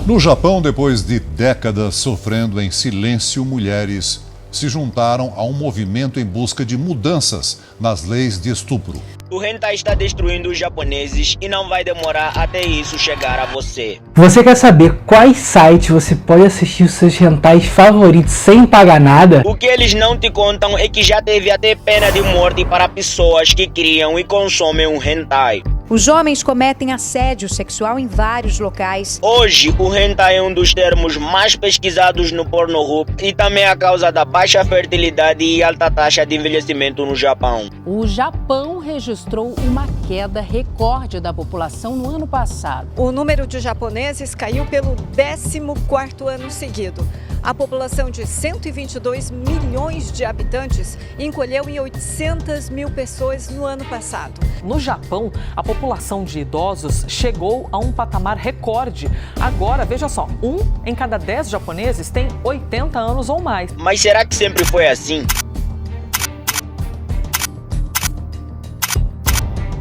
No Japão, depois de décadas sofrendo em silêncio, mulheres se juntaram a um movimento em busca de mudanças nas leis de estupro. O hentai está destruindo os japoneses e não vai demorar até isso chegar a você. Você quer saber quais sites você pode assistir os seus hentais favoritos sem pagar nada? O que eles não te contam é que já teve até pena de morte para pessoas que criam e consomem um hentai. Os homens cometem assédio sexual em vários locais. Hoje, o hentai é um dos termos mais pesquisados no Pornhub e também a causa da baixa fertilidade e alta taxa de envelhecimento no Japão. O Japão registrou uma queda recorde da população no ano passado. O número de japoneses caiu pelo 14º ano seguido. A população de 122 milhões de habitantes encolheu em 800 mil pessoas no ano passado. No Japão, a população de idosos chegou a um patamar recorde. Agora, veja só, 1 em cada 10 japoneses tem 80 anos ou mais. Mas será que sempre foi assim?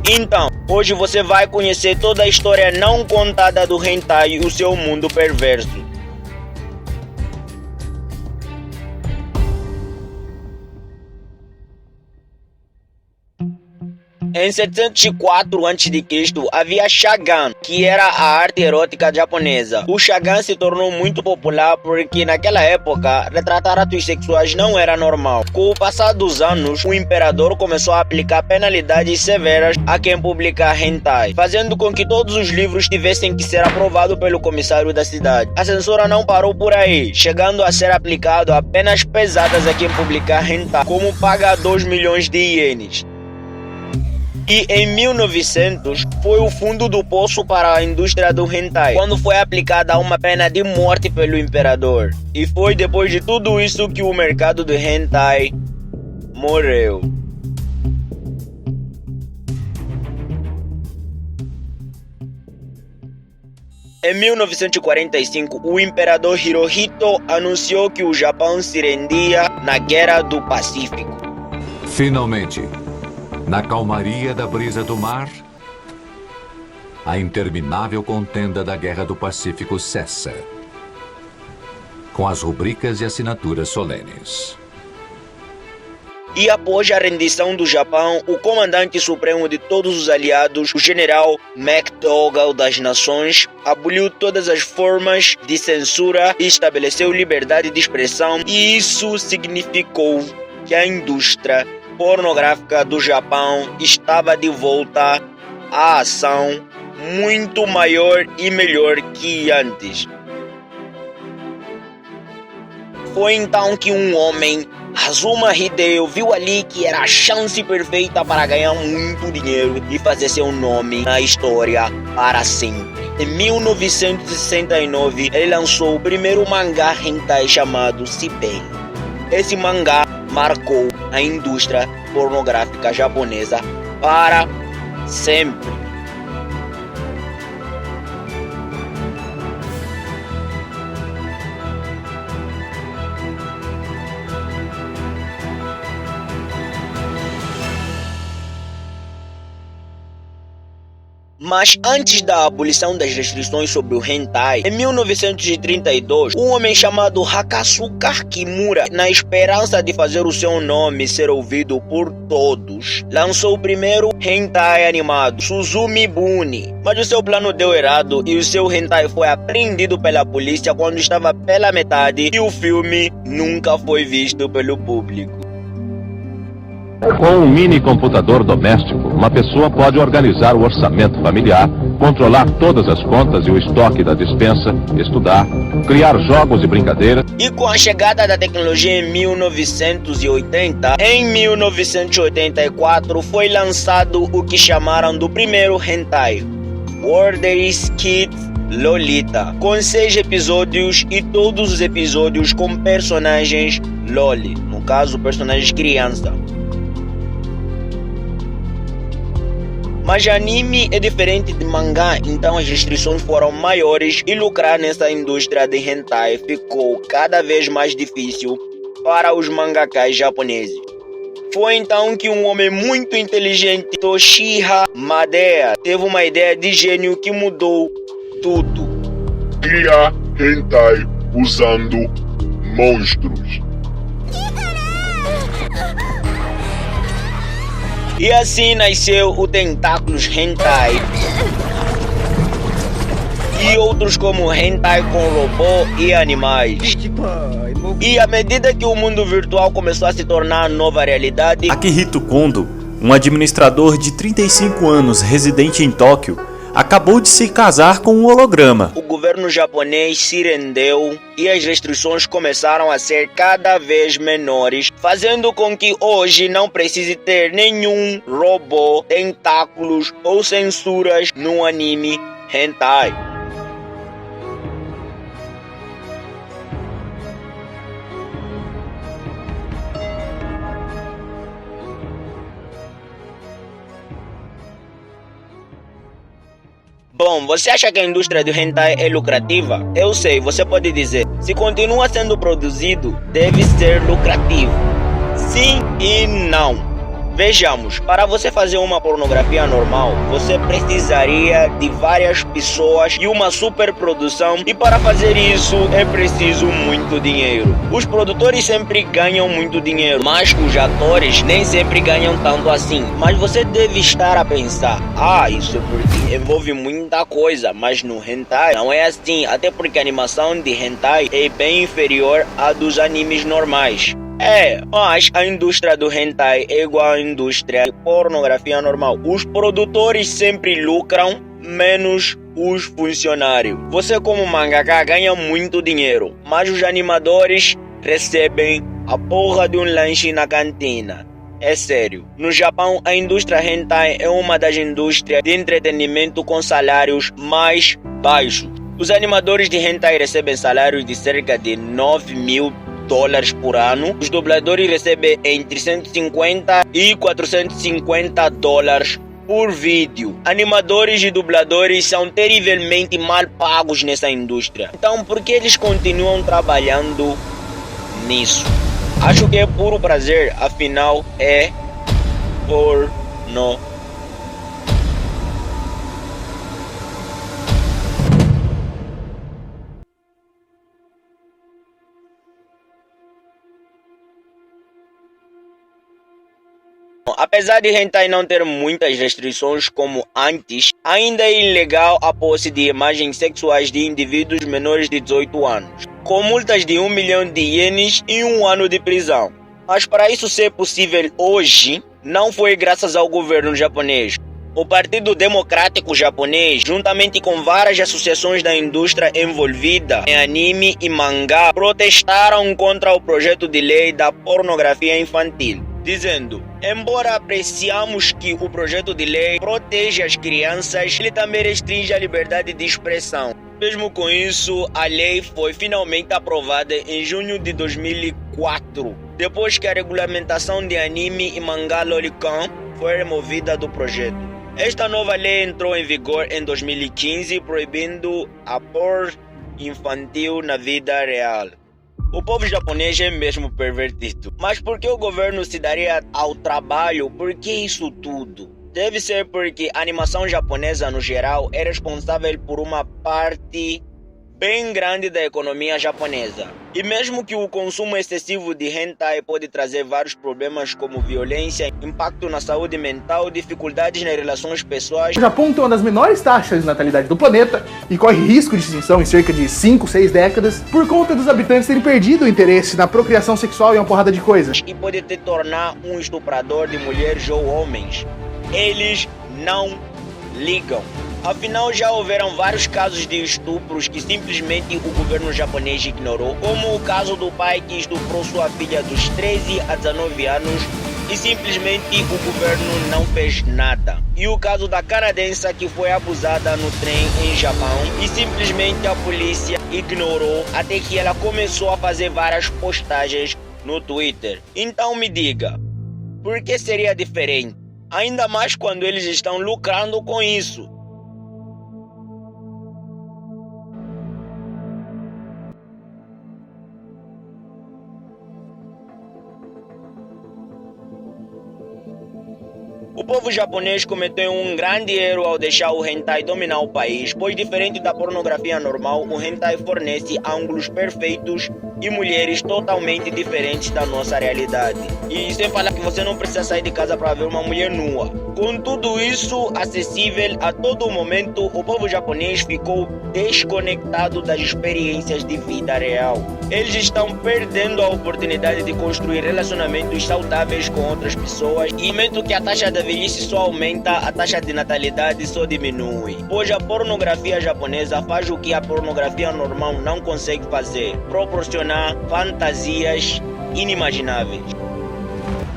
Então, hoje você vai conhecer toda a história não contada do hentai e o seu mundo perverso. Em 704 a.C., havia Shagan, que era a arte erótica japonesa. O Shagan se tornou muito popular porque naquela época retratar atos sexuais não era normal. Com o passar dos anos, o imperador começou a aplicar penalidades severas a quem publica hentai, fazendo com que todos os livros tivessem que ser aprovados pelo comissário da cidade. A censura não parou por aí, chegando a ser aplicado a penas pesadas a quem publicar hentai, como pagar 2 milhões de ienes. E em 1900 foi o fundo do poço para a indústria do hentai, quando foi aplicada uma pena de morte pelo imperador. E foi depois de tudo isso que o mercado do hentai morreu. Em 1945, o imperador Hirohito anunciou que o Japão se rendia na Guerra do Pacífico. Finalmente, na calmaria da brisa do mar, a interminável contenda da Guerra do Pacífico cessa, com as rubricas e assinaturas solenes. E após a rendição do Japão, o comandante supremo de todos os aliados, o general MacDougall das Nações, aboliu todas as formas de censura e estabeleceu liberdade de expressão, e isso significou que a indústria pornográfica do Japão estava de volta à ação, muito maior e melhor que antes. Foi então que um homem, Azuma Hideo, viu ali que era a chance perfeita para ganhar muito dinheiro e fazer seu nome na história para sempre. Em 1969, ele lançou o primeiro mangá hentai chamado Cipei. Esse mangá marcou a indústria pornográfica japonesa para sempre. Mas antes da abolição das restrições sobre o hentai, em 1932, um homem chamado Hakasuka Kimura, na esperança de fazer o seu nome ser ouvido por todos, lançou o primeiro hentai animado, Suzumi Buni. Mas o seu plano deu errado e o seu hentai foi apreendido pela polícia quando estava pela metade e o filme nunca foi visto pelo público. Com um mini computador doméstico, uma pessoa pode organizar o orçamento familiar, controlar todas as contas e o estoque da despensa, estudar, criar jogos e brincadeiras. E com a chegada da tecnologia em 1980, em 1984 foi lançado o que chamaram do primeiro hentai, Worders Kids Lolita, com 6 episódios e todos os episódios com personagens loli, no caso personagens criança. Mas anime é diferente de mangá, então as restrições foram maiores e lucrar nessa indústria de hentai ficou cada vez mais difícil para os mangakas japoneses. Foi então que um homem muito inteligente, Toshiha Madea, teve uma ideia de gênio que mudou tudo. criar hentai usando monstros. E assim nasceu o Tentáculos Hentai. E outros como hentai com robô e animais. E à medida que o mundo virtual começou a se tornar nova realidade, Akihito Kondo, um administrador de 35 anos residente em Tóquio, acabou de se casar com um holograma. o governo japonês se rendeu e as restrições começaram a ser cada vez menores, fazendo com que hoje não precise ter nenhum robô, tentáculos ou censuras no anime hentai. Bom, você acha que a indústria do hentai é lucrativa? Eu sei, você pode dizer. Se continua sendo produzido, deve ser lucrativo. Sim e não. Vejamos, para você fazer uma pornografia normal, você precisaria de várias pessoas e uma superprodução, e para fazer isso é preciso muito dinheiro. Os produtores sempre ganham muito dinheiro, mas os atores nem sempre ganham tanto assim. Mas você deve estar a pensar, isso é porque envolve muita coisa, mas no hentai não é assim, até porque a animação de hentai é bem inferior à dos animes normais. Mas a indústria do hentai é igual à indústria de pornografia normal. Os produtores sempre lucram, menos os funcionários. Você como mangaka ganha muito dinheiro, mas os animadores recebem a porra de um lanche na cantina. É sério. No Japão, a indústria hentai é uma das indústrias de entretenimento com salários mais baixos. Os animadores de hentai recebem salários de cerca de $9.000 por ano. Os dubladores recebem entre $150 e $450 por vídeo. Animadores e dubladores são terrivelmente mal pagos nessa indústria. Então, por que eles continuam trabalhando nisso? Acho que é puro prazer, afinal é porno. Apesar de hentai não ter muitas restrições como antes, ainda é ilegal a posse de imagens sexuais de indivíduos menores de 18 anos, com multas de 1 milhão de ienes e 1 ano de prisão. Mas para isso ser possível hoje, não foi graças ao governo japonês. O Partido Democrático Japonês, juntamente com várias associações da indústria envolvida em anime e mangá, protestaram contra o projeto de lei da pornografia infantil, dizendo: embora apreciamos que o projeto de lei protege as crianças, ele também restringe a liberdade de expressão. Mesmo com isso, a lei foi finalmente aprovada em junho de 2004, depois que a regulamentação de anime e mangá lolicon foi removida do projeto. Esta nova lei entrou em vigor em 2015, proibindo a porn infantil na vida real. O povo japonês é mesmo pervertido. Mas por que o governo se daria ao trabalho? Por que isso tudo? Deve ser porque a animação japonesa no geral é responsável por uma parte bem grande da economia japonesa. E mesmo que o consumo excessivo de hentai pode trazer vários problemas como violência, impacto na saúde mental, dificuldades nas relações pessoais. O Japão tem uma das menores taxas de natalidade do planeta e corre risco de extinção em cerca de 5, 6 décadas por conta dos habitantes terem perdido o interesse na procriação sexual e uma porrada de coisas. E pode te tornar um estuprador de mulheres ou homens. Eles não ligam. Afinal, já houveram vários casos de estupros que simplesmente o governo japonês ignorou, como o caso do pai que estuprou sua filha dos 13 a 19 anos e simplesmente o governo não fez nada. E o caso da canadense que foi abusada no trem em Japão e simplesmente a polícia ignorou até que ela começou a fazer várias postagens no Twitter. Então me diga, por que seria diferente? Ainda mais quando eles estão lucrando com isso. O povo japonês cometeu um grande erro ao deixar o hentai dominar o país, pois diferente da pornografia normal, o hentai fornece ângulos perfeitos e mulheres totalmente diferentes da nossa realidade. E sem falar que você não precisa sair de casa para ver uma mulher nua. Com tudo isso acessível a todo momento, o povo japonês ficou desconectado das experiências de vida real. Eles estão perdendo a oportunidade de construir relacionamentos saudáveis com outras pessoas, e no momento que a taxa da velhice só aumenta, a taxa de natalidade só diminui. Pois a pornografia japonesa faz o que a pornografia normal não consegue fazer: proporcionar fantasias inimagináveis.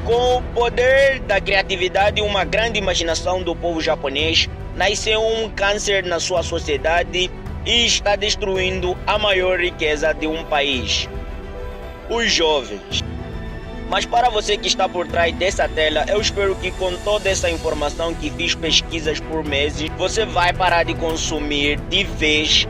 Com o poder da criatividade e uma grande imaginação do povo japonês, nasceu um câncer na sua sociedade e está destruindo a maior riqueza de um país: os jovens. Mas para você que está por trás dessa tela, eu espero que com toda essa informação que fiz pesquisas por meses, você vai parar de consumir de vez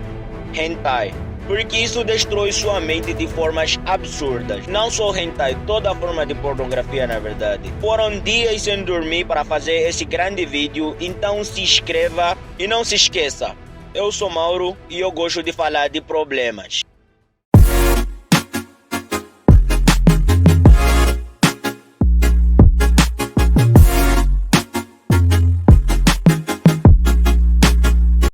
hentai. Porque isso destrói sua mente de formas absurdas. Não só hentai, toda forma de pornografia na verdade. Foram dias sem dormir para fazer esse grande vídeo, então se inscreva e não se esqueça. Eu sou Mauro e eu gosto de falar de problemas.